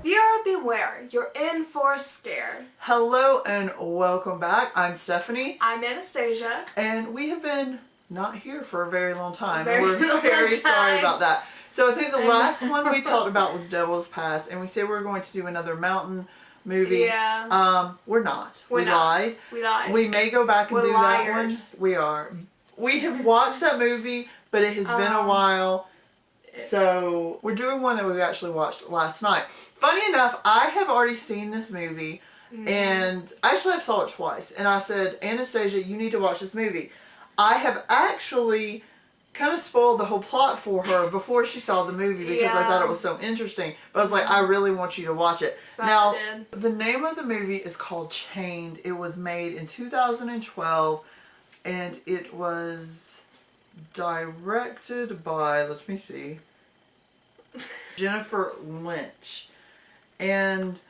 Viewer beware, you're in for a scare. Hello and welcome back. I'm Stephanie. I'm Anastasia. And we have been not here for a very long time. Very and we're long very time. sorry about that. So I think the last one we talked about was Devil's Pass, and we said we were going to do another mountain movie. Yeah. We're not. We lied. We lied. We may go back and We're do liars. that one. We are. We have watched that movie, but it has been a while. So we're doing one that we actually watched last night. Funny enough, I have already seen this movie, and actually I saw it twice. And I said, Anastasia, you need to watch this movie. I have actually kind of spoiled the whole plot for her before she saw the movie because I thought it was so interesting. But I was like, I really want you to watch it. So now, the name of the movie is called Chained. It was made in 2012, and it was directed by, let me see, Jennifer Lynch. And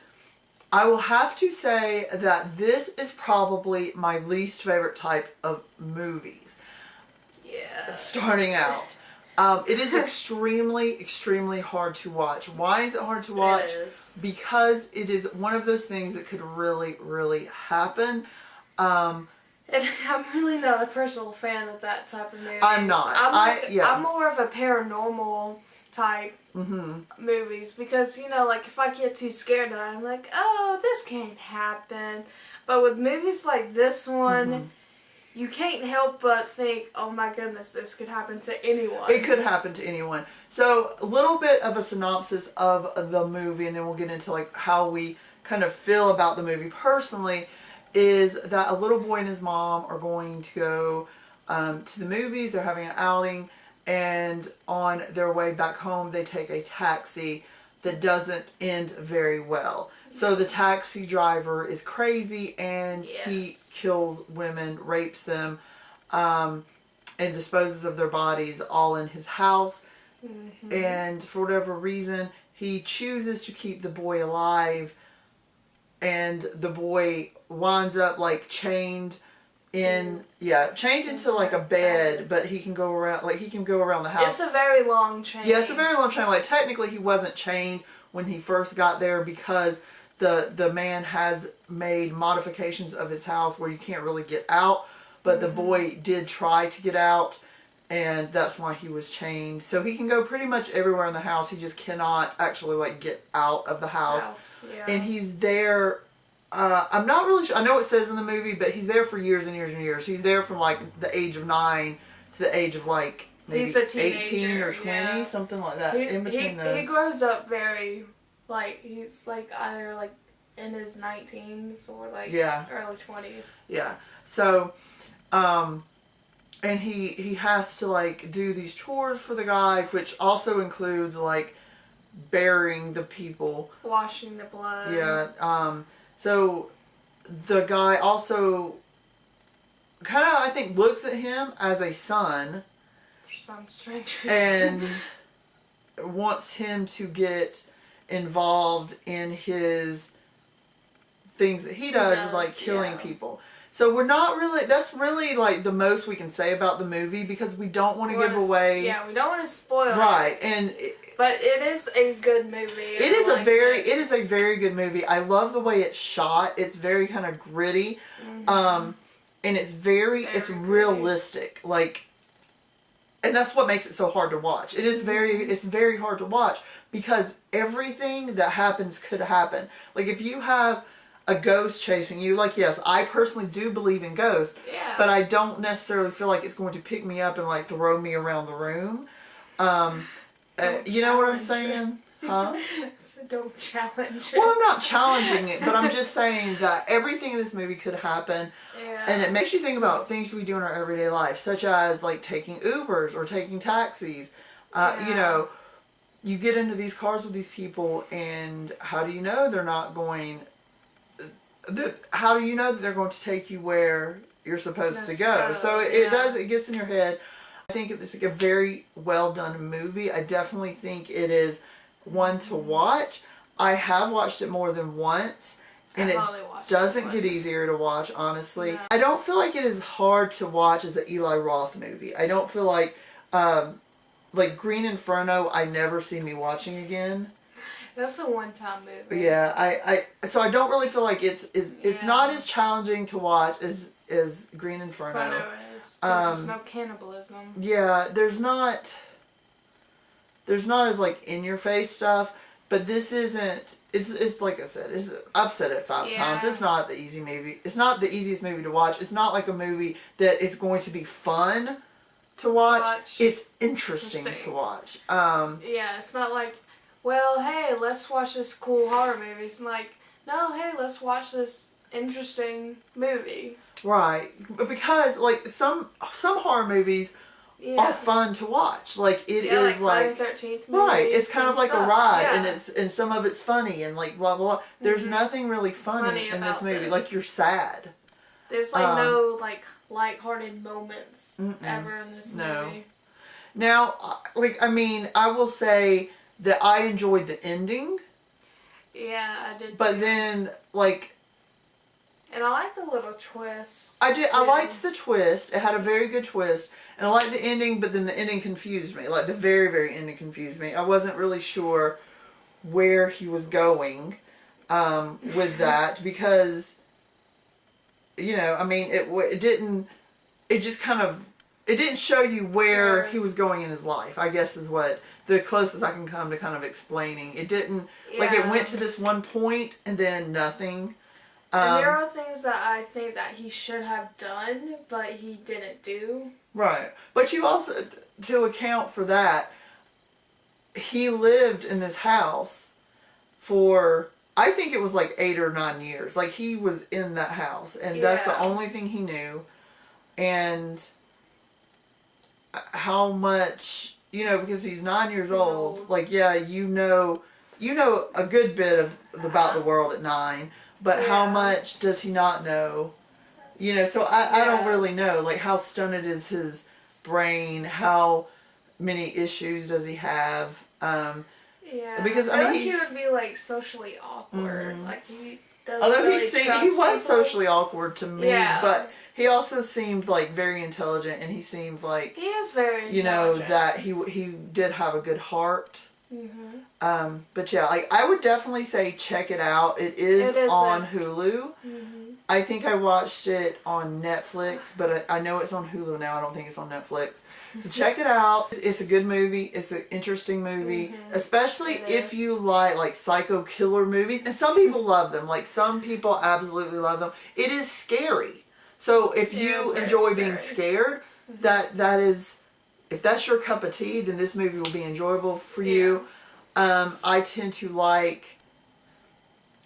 I will have to say that this is probably my least favorite type of movies. Yeah. Starting out. It is extremely hard to watch. Why is it hard to watch? It is. Because it is one of those things that could really happen. And I'm really not a personal fan of that type of movie. I'm not. I'm more of a paranormal type movies because, you know, like if I get too scared of it, I'm like, oh, this can't happen. But with movies like this one, you can't help but think, oh my goodness, this could happen to anyone. It could happen to anyone. So a little bit of a synopsis of the movie, and then we'll get into like how we kind of feel about the movie personally, is that a little boy and his mom are going to go to the movies. They're having an outing, and on their way back home they take a taxi that doesn't end very well. So the taxi driver is crazy, and he kills women, rapes them, and disposes of their bodies all in his house. And for whatever reason, he chooses to keep the boy alive, and the boy winds up like chained into like a bed, but he can go around, like he can go around the house. It's a very long chain. Yeah, it's a very long chain. Like technically he wasn't chained when he first got there because the man has made modifications of his house where you can't really get out, but the boy did try to get out, and that's why he was chained. So he can go pretty much everywhere in the house. He just cannot actually like get out of the house. And he's there. I'm not really sure. I know it says in the movie, but he's there for years and years and years. He's there from like the age of 9 to the age of like maybe 18 or 20, something like that. In between those. He grows up very, like, he's like either like in his 19s or like early 20s. Yeah. So, and he has to like do these chores for the guy, which also includes like burying the people, washing the blood. Yeah. So the guy also kind of, I think, looks at him as a son for some strange reason, and wants him to get involved in his things that he does like killing people. So we're not really, that's really like the most we can say about the movie because we don't want to give away. Yeah, we don't want to spoil it. And but it is a good movie. It is a very good movie. I love the way it's shot. It's very kind of gritty. And it's it's realistic. Like, and that's what makes it so hard to watch. It is it's very hard to watch because everything that happens could happen. Like if you have a ghost chasing you, like, yes, I personally do believe in ghosts, but I don't necessarily feel like it's going to pick me up and like throw me around the room. You know what I'm saying? Huh? So don't challenge it. Well, I'm not challenging it, but I'm just saying that everything in this movie could happen. And it makes you think about things we do in our everyday life, such as like taking Ubers or taking taxis. You know, you get into these cars with these people, and how do you know they're not going... How do you know that they're going to take you where you're supposed to go? So it gets in your head. I think it's like a very well done movie. I definitely think it is one to watch. I have watched it more than once, and it doesn't get easier to watch, honestly. No. I don't feel like it is hard to watch as an Eli Roth movie. I don't feel like Green Inferno, I never see me watching again. That's a one-time movie. Yeah, so I don't really feel like it's not as challenging to watch as Green Inferno. Is, 'cause there's no cannibalism. Yeah, there's not as like in your face stuff, but this isn't. It's like I said. I've said it 5 times. It's not the easy movie. It's not the easiest movie to watch. It's not like a movie that is going to be fun to watch. It's interesting to watch. Yeah, it's not like, well, hey, let's watch this cool horror movie. It's like, no, hey, let's watch this interesting movie. Right, because like some horror movies are fun to watch. Like it is like Friday the 13th movies. Right. It's kind of like a ride, and some of it's funny and like blah blah blah. There's nothing really funny in this movie. Like you're sad. There's like no like lighthearted moments ever in this movie. No. Now, like I mean, I will say that I enjoyed the ending. Yeah, I did. But then like. And I like the little twist. I did. I liked the twist. It had a very good twist. And I liked the ending, but then the ending confused me. Like, the very, very ending confused me. I wasn't really sure where he was going with that. Because, you know, I mean, it didn't show you where he was going in his life, I guess is what the closest I can come to kind of explaining. It didn't, like, it went to this one point and then nothing. And there are things that I think that he should have done, but he didn't do. Right. But you also, to account for that, he lived in this house for, I think it was like 8 or 9 years. Like, he was in that house, and that's the only thing he knew. And how much, you know, because he's 9 years old, like, yeah, you know a good bit about the world at 9. But how much does he not know? You know, so I don't really know. Like, how stunted is his brain? How many issues does he have? Because I mean, he would be like socially awkward. Like he doesn't. Although really he was socially awkward to me, but he also seemed like very intelligent, and he seemed like he is very intelligent. You know that he did have a good heart. But yeah, like I would definitely say check it out. It is on Hulu. I think I watched it on Netflix, but I know it's on Hulu now. I don't think it's on Netflix. So check it out. It's a good movie. It's an interesting movie, especially if you like psycho killer movies. And some people love them. Like some people absolutely love them. It is scary. So if you enjoy being scared, that is. If that's your cup of tea, then this movie will be enjoyable for you. I tend to I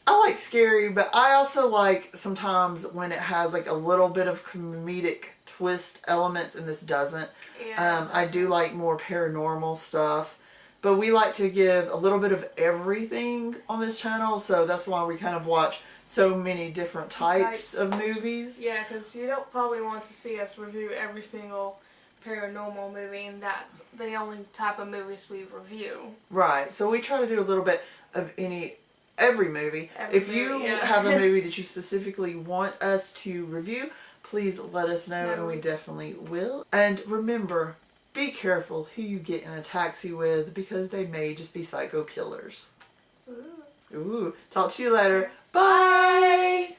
like scary, but I also like sometimes when it has like a little bit of comedic twist elements, and this doesn't. I do like more paranormal stuff, but we like to give a little bit of everything on this channel, so that's why we kind of watch so many different types of movies. Yeah, because you don't probably want to see us review every single paranormal movie, and that's the only type of movies we review. Right. So we try to do a little bit of every movie. If you have a movie that you specifically want us to review, please let us know, and we definitely will. And remember, be careful who you get in a taxi with, because they may just be psycho killers. Ooh. Talk to you later. Bye!